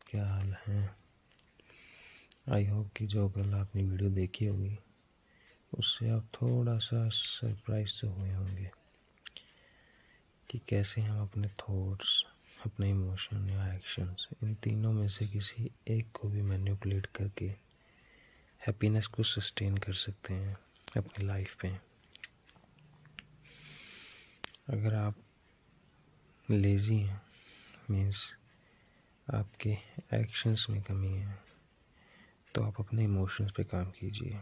क्या हाल है। I hope कि जो कल आपने वीडियो देखी होगी उससे आप थोड़ा सा सरप्राइज तो हुए होंगे कि कैसे हम अपने थॉट्स, अपने इमोशन या एक्शंस, इन तीनों में से किसी एक को भी मैनिपुलेट करके हैप्पीनेस को सस्टेन कर सकते हैं अपनी लाइफ पे। अगर आप लेज़ी हैं, मीन्स आपके एक्शंस में कमी है, तो आप अपने इमोशंस पे काम कीजिए,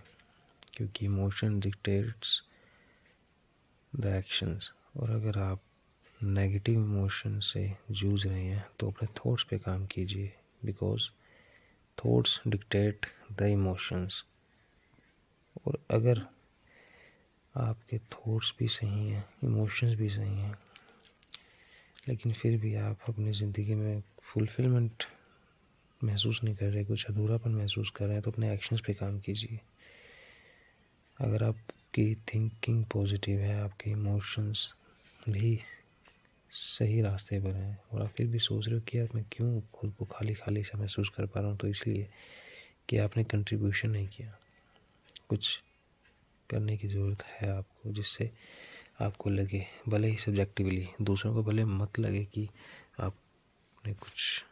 क्योंकि इमोशन डिक्टेट्स द एक्शंस। और अगर आप नेगेटिव इमोशन से जूझ रहे हैं तो अपने थॉट्स पे काम कीजिए, because thoughts dictate the emotions. और अगर आपके थॉट्स भी सही हैं, इमोशंस भी सही हैं, लेकिन फिर भी आप अपनी ज़िंदगी में फुलफिलमेंट महसूस नहीं कर रहे, कुछ अधूरापन महसूस कर रहे हैं, तो अपने एक्शंस पे काम कीजिए। अगर आपकी थिंकिंग पॉजिटिव है, आपके इमोशंस भी सही रास्ते पर हैं, और आप फिर भी सोच रहे हो कि यार मैं क्यों खुद को खाली खाली सा महसूस कर पा रहा हूँ, तो इसलिए कि आपने कंट्रीब्यूशन नहीं किया। कुछ करने की ज़रूरत है आपको, जिससे आपको लगे, भले ही सब्जेक्टिवली, दूसरों को भले मत लगे कि आपने कुछ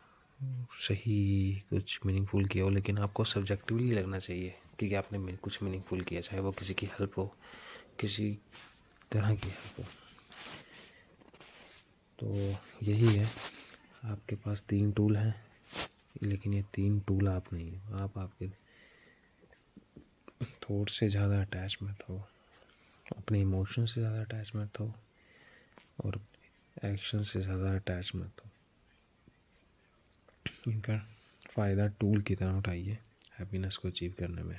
सही, कुछ मीनिंगफुल किया हो, लेकिन आपको सब्जेक्टिवली लगना चाहिए कि आपने कुछ मीनिंगफुल किया, चाहे वो किसी की हेल्प हो, किसी तरह की हेल्प हो। तो यही है, आपके पास 3 टूल हैं, लेकिन ये 3 टूल आप नहीं हो। आप आपके थॉट से ज़्यादा अटैच मत हो, अपने इमोशन से ज़्यादा अटैच मत हो, और एक्शन से ज़्यादा अटैच मत हो। इनका फ़ायदा टूल की तरह उठाइए हैप्पीनेस को अचीव करने में,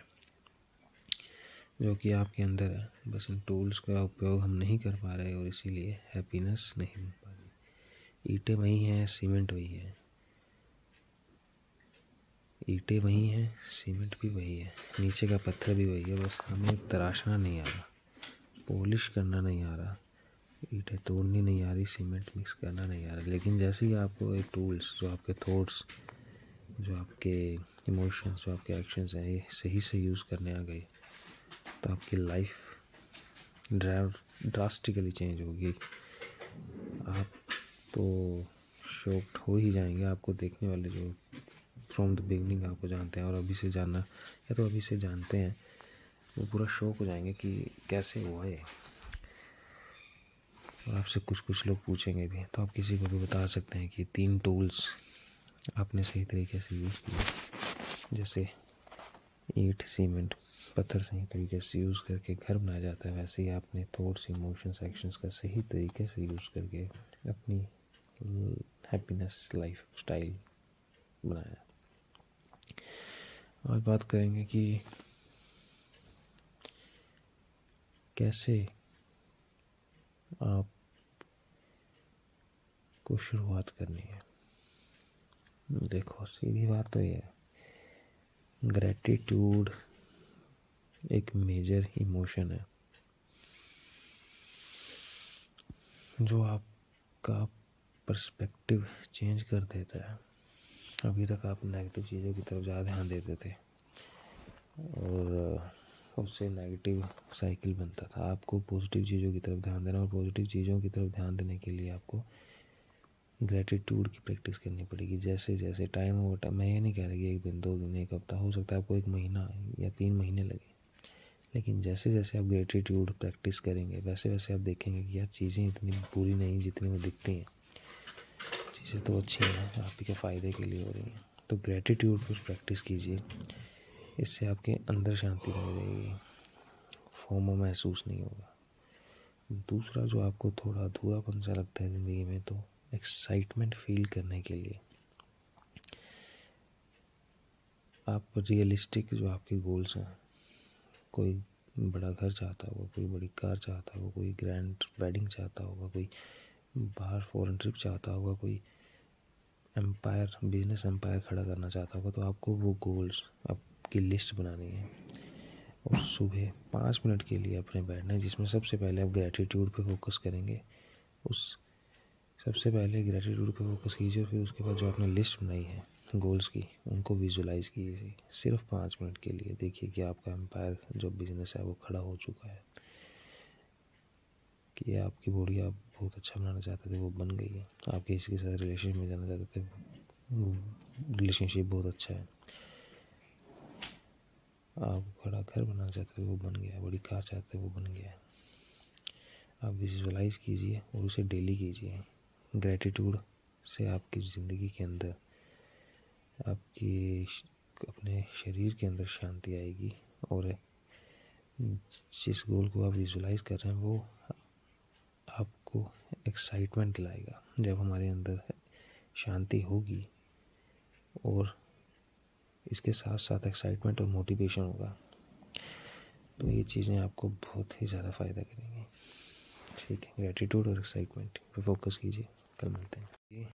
जो कि आपके अंदर है। बस इन टूल्स का उपयोग हम नहीं कर पा रहे, और इसीलिए हैप्पीनेस नहीं मिल पा रही। ईंटें वही हैं, सीमेंट वही है, ईंटें वही हैं, सीमेंट भी वही है, नीचे का पत्थर भी वही है, बस हमें तराशना नहीं आ रहा, पॉलिश करना नहीं आ रहा, ईंटें तोड़नी नहीं आ रही, सीमेंट मिक्स करना नहीं आ रहा। लेकिन जैसे ही आपको ये टूल्स, जो आपके थॉट्स, जो आपके इमोशंस, जो आपके एक्शंस हैं, ये सही से यूज़ करने आ गए, तो आपकी लाइफ ड्रास्टिकली चेंज होगी। आप तो शॉक्ड हो ही जाएंगे। आपको देखने वाले जो फ्रॉम द बिगनिंग आपको जानते हैं और अभी से जानना, या तो अभी से जानते हैं, वो पूरा शॉक हो जाएंगे कि कैसे हुआ ये। और आपसे कुछ लोग पूछेंगे भी, तो आप किसी को भी बता सकते हैं कि 3 टूल्स आपने सही तरीके से यूज़ किए। जैसे ईंट, सीमेंट, पत्थर सही तरीके से यूज़ करके घर बनाया जाता है, वैसे ही आपने थॉट्स, इमोशंस, एक्शंस का सही तरीके से यूज़ करके अपनी हैप्पीनेस लाइफ स्टाइल बनाया। आज बात करेंगे कि कैसे आप को शुरुआत करनी है। देखो, सीधी बात तो ये है, ग्रैटिट्यूड एक मेजर इमोशन है जो आपका पर्सपेक्टिव चेंज कर देता है। अभी तक आप नेगेटिव चीज़ों की तरफ ज़्यादा ध्यान देते थे, और उससे नेगेटिव साइकिल बनता था। आपको पॉजिटिव चीज़ों की तरफ ध्यान देना, और पॉजिटिव चीज़ों की तरफ ध्यान देने के लिए आपको ग्रैटिट्यूड की प्रैक्टिस करनी पड़ेगी। जैसे जैसे टाइम ओवर टाइम, मैं ये नहीं कह रहा कि 1 दिन, 2 दिन, 1 हफ्ता, हो सकता है आपको 1 महीना या 3 महीने लगे, लेकिन जैसे जैसे आप ग्रैटिट्यूड प्रैक्टिस करेंगे, वैसे वैसे आप देखेंगे कि यार चीज़ें इतनी बुरी नहीं जितनी वो दिखती हैं, चीज़ें तो अच्छी हैं, आप ही के फ़ायदे के लिए हो रही हैं। तो ग्रैटिट्यूड पर प्रैक्टिस कीजिए, इससे आपके अंदर शांति बनी रहेगी, फोमो महसूस नहीं होगा। दूसरा, जो आपको थोड़ा अधूरापन सा लगता है ज़िंदगी में, तो एक्साइटमेंट फील करने के लिए आप रियलिस्टिक जो आपके गोल्स हैं, कोई बड़ा घर चाहता होगा, कोई बड़ी कार चाहता होगा, कोई ग्रैंड वेडिंग चाहता होगा, कोई बाहर फॉरेन ट्रिप चाहता होगा, कोई एम्पायर, बिजनेस एम्पायर खड़ा करना चाहता होगा, तो आपको वो गोल्स, आपकी लिस्ट बनानी है, और सुबह 5 मिनट के लिए अपने बैठना है, जिसमें सबसे पहले आप ग्रैटिट्यूड पे फोकस करेंगे। सबसे पहले ग्रैटिट्यूड पे फोकस कीजिए, और फिर उसके बाद जो आपने लिस्ट बनाई है गोल्स की, उनको विजुलाइज़ कीजिए सिर्फ 5 मिनट के लिए। देखिए कि आपका एम्पायर जो बिजनेस है वो खड़ा हो चुका है, कि आपकी बॉडी आप बहुत अच्छा बनाना चाहते थे वो बन गई है, आप किसी के साथ रिलेशनशिप में जाना चाहते थे वो रिलेशनशिप बहुत अच्छा है, आप बड़ा घर बनाना चाहते थे वो बन गया है, बड़ी कार चाहते थे वो बन गया है। आप विजुअलाइज़ कीजिए और उसे डेली कीजिए। ग्रैटिट्यूड से आपकी ज़िंदगी के अंदर, आपकी अपने शरीर के अंदर शांति आएगी, और जिस गोल को आप विजुलाइज़ कर रहे हैं वो आपको एक्साइटमेंट दिलाएगा। जब हमारे अंदर शांति होगी और इसके साथ साथ एक्साइटमेंट और मोटिवेशन होगा, तो ये चीज़ें आपको बहुत ही ज़्यादा फ़ायदा करेंगी। ठीक है, ग्रैटिट्यूड और एक्साइटमेंट पे फोकस कीजिए। कल मिलते हैं।